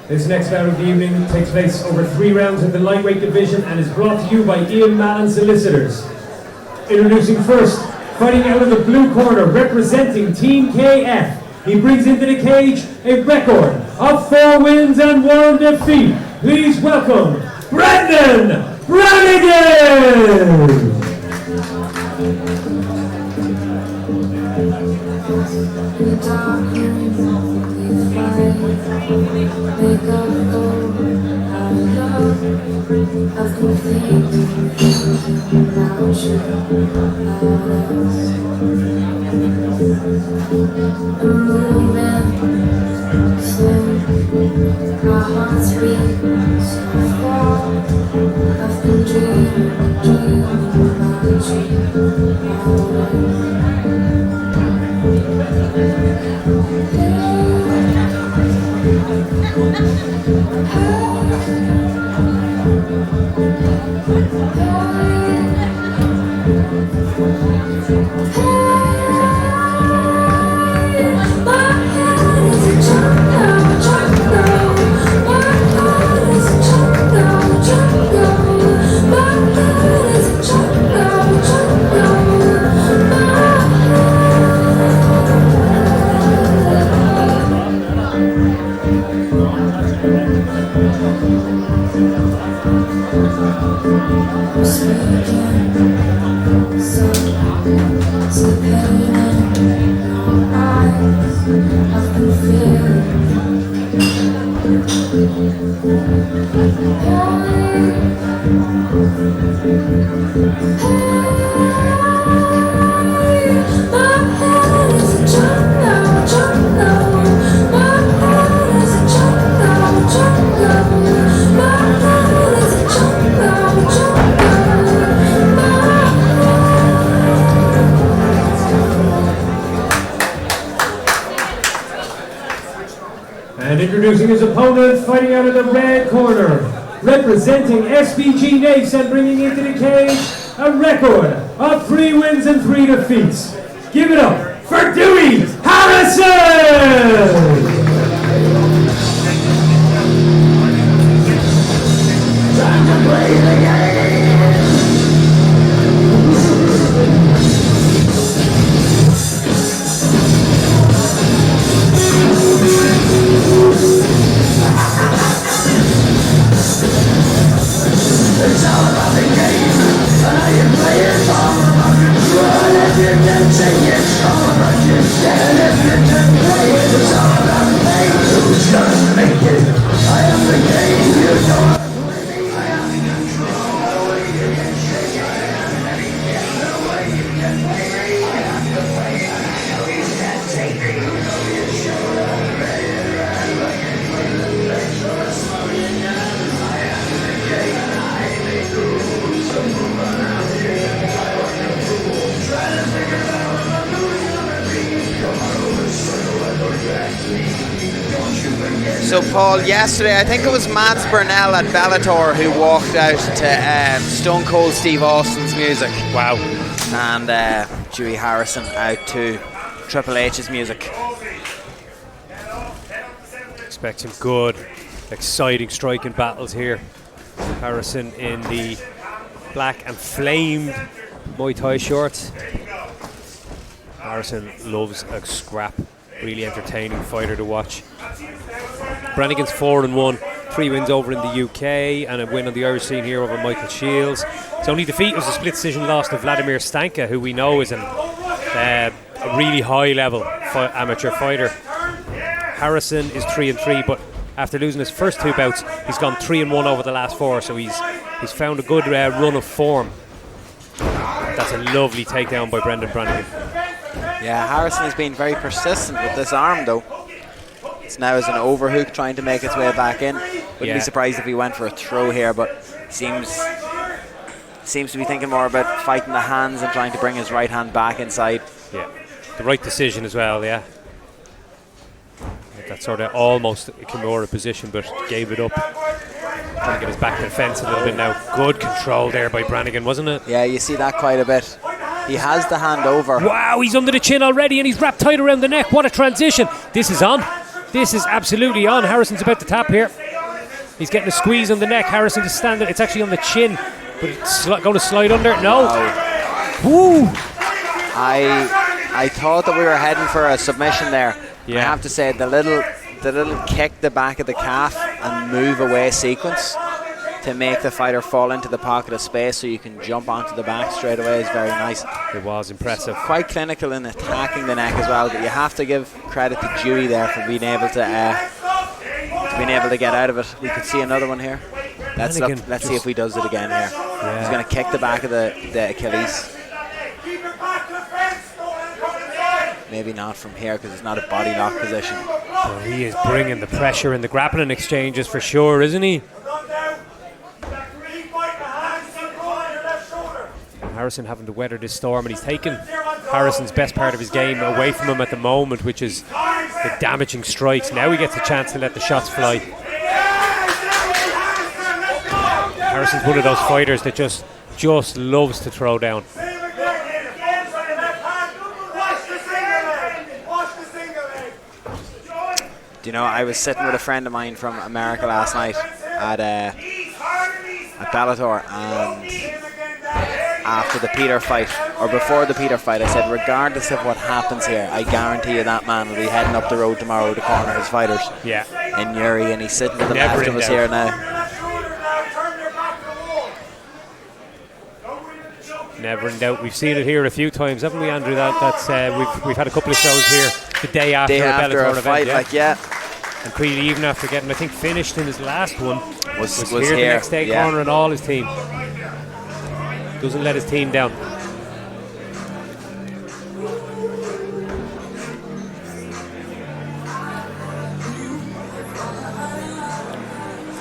This next bout of the evening takes place over 3 rounds in the lightweight division and is brought to you by Ian Mallon Solicitors. Introducing first, fighting out of the blue corner, representing Team KF. He brings into the cage a record of 4 wins and 1 defeat. Please welcome Brannigan! Our hearts beat so far. I've been dreaming about you. And introducing his opponent, fighting out of the red corner, representing SBG Naas and bringing into the cage a record of 3 wins and 3 defeats. Give it up for Dewi Harrison! So Paul, yesterday I think it was Mats Burnell at Bellator who walked out to Stone Cold Steve Austin's music. Wow. And Dewi Harrison out to Triple H's music. Expect some good, exciting striking battles here. Harrison in the black and flamed Muay Thai shorts. Harrison loves a scrap, really entertaining fighter to watch. Brannigan's 4-1, 3 wins over in the UK and a win on the Irish scene here over Michael Shields. His only defeat was a split decision loss to Vladimir Stanka, who we know is a really high level amateur fighter. Harrison is 3-3, but after losing his first 2 bouts, he's gone 3-1 over the last 4, so he's found a good run of form. That's a lovely takedown by Brendan Brannigan. Yeah, Harrison has been very persistent with this arm though. It's now as an overhook trying to make its way back in. Wouldn't be surprised if he went for a throw here, but seems to be thinking more about fighting the hands and trying to bring his right hand back inside. Yeah, the right decision as well, yeah. That sort of almost a Kimura position, but gave it up. Trying to get his back to the fence a little bit now. Good control there by Brannigan, wasn't it? Yeah, you see that quite a bit. He has the hand over. Wow, he's under the chin already and he's wrapped tight around the neck. What a transition. This is on. This is absolutely on. Harrison's about to tap here. He's getting a squeeze on the neck. Harrison is standing. It's actually on the chin, but it's going to slide under. No. Woo! I thought that we were heading for a submission there. Yeah. I have to say, the little kick the back of the calf and move away sequence to make the fighter fall into the pocket of space so you can jump onto the back straight away is very nice. It was impressive. Quite clinical in attacking the neck as well, but you have to give credit to Dewi there for being able to get out of it. We could see another one here. Let's see if he does it again here. Yeah. He's going to kick the back of the Achilles. Maybe not from here because it's not a body lock position. Well, he is bringing the pressure in the grappling exchanges for sure, isn't he? Harrison having to weather this storm, and he's taken Harrison's best part of his game away from him at the moment, which is the damaging strikes. Now he gets a chance to let the shots fly. Harrison's one of those fighters that just loves to throw down. Do you know, I was sitting with a friend of mine from America last night at Bellator, and after the Peter fight, or before the Peter fight, I said, regardless of what happens here, I guarantee you that man will be heading up the road tomorrow to corner his fighters. Yeah. In Yuri, and he's sitting to the Never left in of us doubt. here now. Never in doubt. We've seen it here a few times, haven't we, Andrew? We've had a couple of shows here the day after a Bellator a fight, event. yeah. And Creedy, even after getting, I think, finished in his last one, was here the here, next day yeah. cornering all his team. Doesn't let his team down.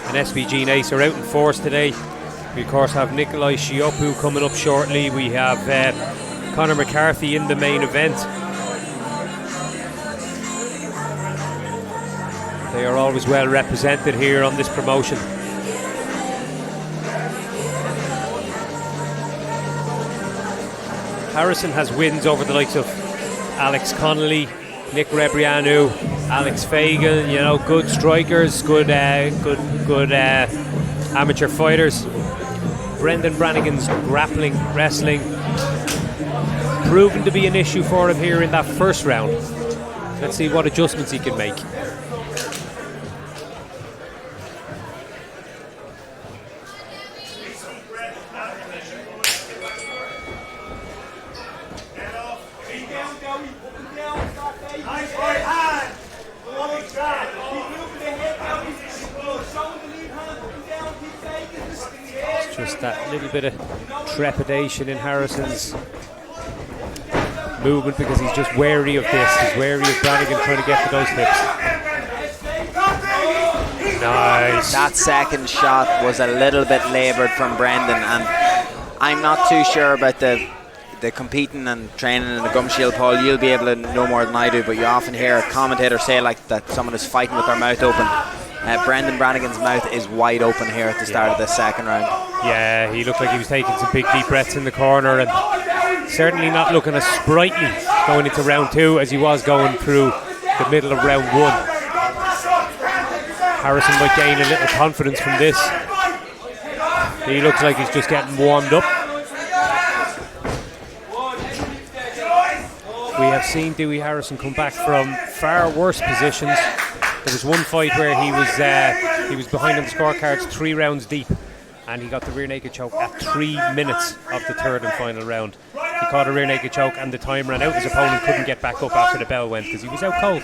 And SVG and Ace are out in force today. We of course have Nikolai Shiopu coming up shortly. We have Conor McCarthy in the main event. They are always well represented here on this promotion. Harrison has wins over the likes of Alex Connolly, Nick Rebrianu, Alex Fagan, you know, good strikers, good amateur fighters. Brendan Brannigan's grappling, wrestling, proven to be an issue for him here in that first round. Let's see what adjustments he can make. Just that little bit of trepidation in Harrison's movement because he's just wary of this. He's wary of Brannigan trying to get to those hips. Nice. That second shot was a little bit laboured from Brendan, and I'm not too sure about the competing and training in the gum shield, Paul. You'll be able to know more than I do, but you often hear commentators say like that someone is fighting with their mouth open. Brendan Brannigan's mouth is wide open here at the start of the second round. Yeah, he looked like he was taking some big deep breaths in the corner, and certainly not looking as sprightly going into round two as he was going through the middle of round one. Harrison might gain a little confidence from this. He looks like he's just getting warmed up. We have seen Dewi Harrison come back from far worse positions. There was one fight where he was behind on the scorecards 3 rounds deep, and he got the rear naked choke at 3 minutes of the third and final round. He caught a rear naked choke and the time ran out. His opponent couldn't get back up after the bell went because he was out cold.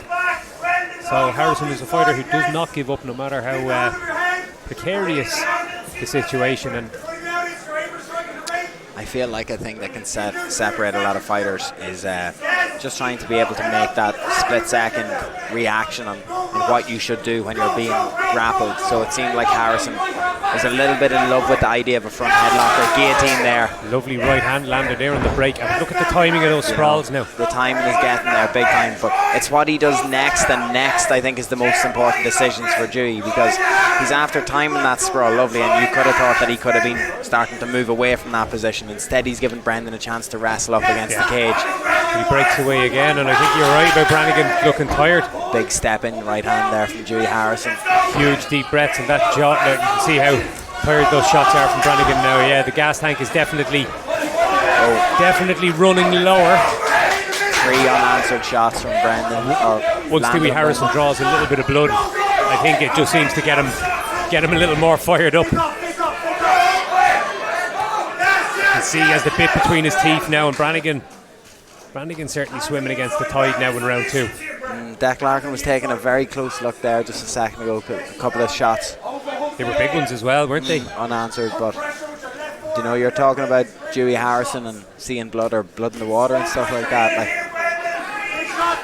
So Harrison is a fighter who does not give up no matter how precarious the situation. And I feel like a thing that can separate a lot of fighters is just trying to be able to make that split-second reaction on what you should do when you're being grappled. So it seemed like Harrison was a little bit in love with the idea of a front headlock or guillotine there. Lovely right hand landed there on the break. And look at the timing of those sprawls now. The timing is getting there big time, but it's what he does next, and next I think is the most important decisions for Dewi, because he's after timing that sprawl lovely, and you could have thought that he could have been starting to move away from that position. Instead he's given Brendan a chance to wrestle up against the cage. He breaks away again, and I think you're right about Brannigan looking tired. Big step in right hand there from Dewi Harrison. Huge deep breaths, and that jaw, you can see how tired those shots are from Brannigan now. Yeah, the gas tank is definitely running lower. 3 unanswered shots from Brendan. Once Dewi Harrison draws a little bit of blood, I think it just seems to get him a little more fired up. You can see he has the bit between his teeth now, and Brannigan's certainly swimming against the tide now in round 2. Deck Larkin was taking a very close look there just a second ago. A couple of shots. They were big ones as well, weren't they? Unanswered, but you know, you're talking about Dewi Harrison and seeing blood or blood in the water and stuff like that. Like,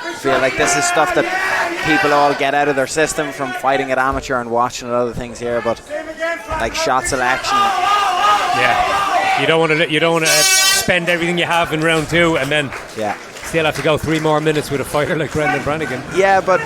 I feel like this is stuff that people all get out of their system from fighting at amateur and watching and other things here, but like shot selection. Yeah, you don't want to spend everything you have in round 2 and then still have to go 3 more minutes with a fighter like Brendan Brannigan. Yeah, but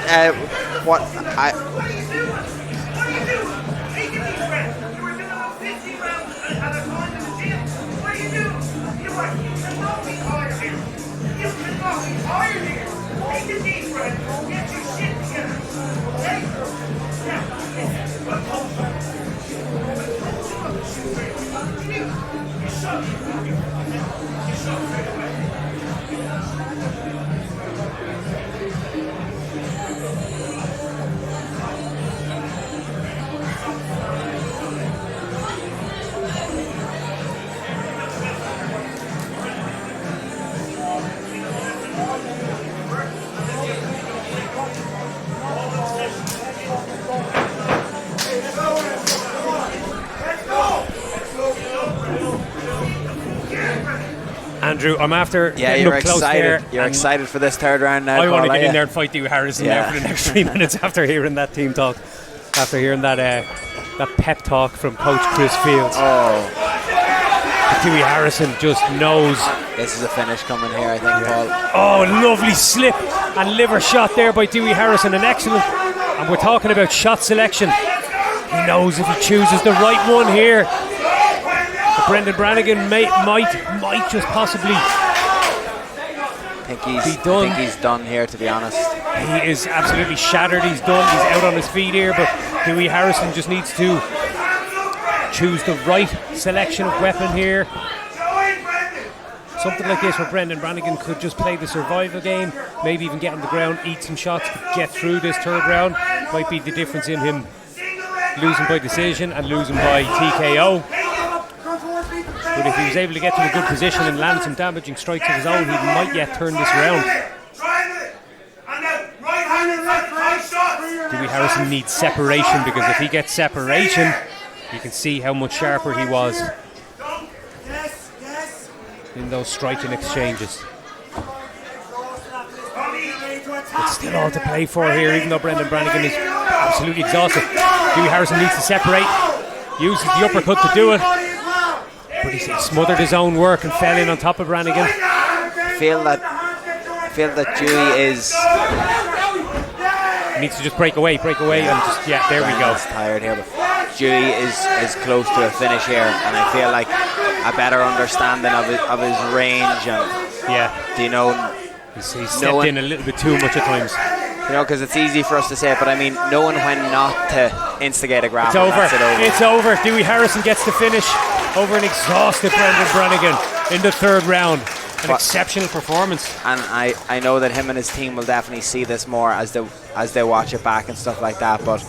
Andrew, I'm after getting you're up close excited. there. You're excited for this third round now. I want to Paul, get in there and fight Dewi Harrison now for the next 3 minutes after hearing that team talk, after hearing that pep talk from Coach Chris Fields. Dewi Harrison just knows. This is a finish coming here, I think, Paul. Oh, lovely slip and liver shot there by Dewi Harrison, an excellent. And we're talking about shot selection. He knows if he chooses the right one here, Brendan Brannigan might just possibly I think he's done here, to be honest. He is absolutely shattered. He's done. He's out on his feet here, but Dewi Harrison just needs to choose the right selection of weapon here. Something like this where Brendan Brannigan could just play the survival game, maybe even get on the ground, eat some shots, get through this third round. Might be the difference in him losing by decision and losing by TKO. But if he was able to get to a good position and land some damaging strikes of his own, he might yet turn this round. Dewi Harrison needs separation, because if he gets separation, you can see how much sharper he was in those striking exchanges. It's still all to play for here, even though Brendan Brannigan is absolutely exhausted. Dewi Harrison needs to separate, uses the uppercut to do it, but he smothered his own work and fell in on top of Brannigan. I feel that Dewi is... He needs to just break away and just, there we go. He's tired here, but Dewi is close to a finish here, and I feel like a better understanding of his range and he's stepped in a little bit too much at times. You know, because it's easy for us to say it, but I mean, knowing when not to instigate a grapple. It's over. Dewi Harrison gets the finish over an exhausted Brendan Brannigan in the third round. An exceptional performance. And I know that him and his team will definitely see this more as they watch it back and stuff like that. But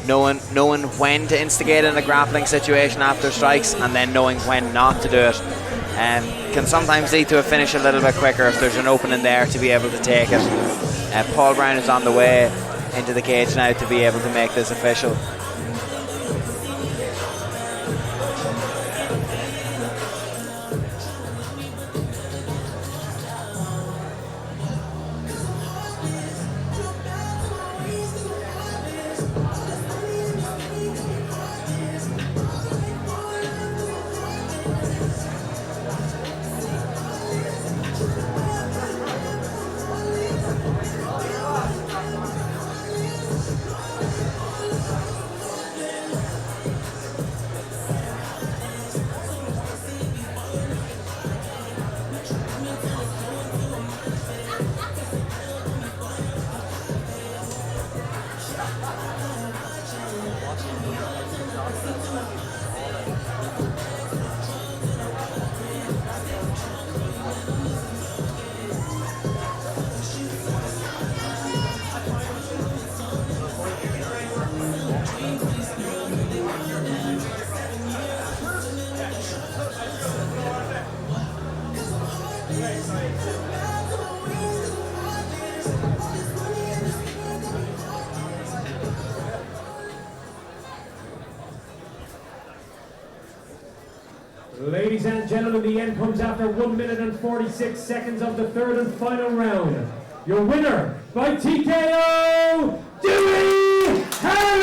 knowing when to instigate in a grappling situation after strikes, and then knowing when not to do it, can sometimes lead to a finish a little bit quicker if there's an opening there to be able to take it. Paul Brown is on the way into the cage now to be able to make this official. Ladies and gentlemen, the end comes after 1 minute and 46 seconds of the third and final round. Your winner by TKO, Dewi!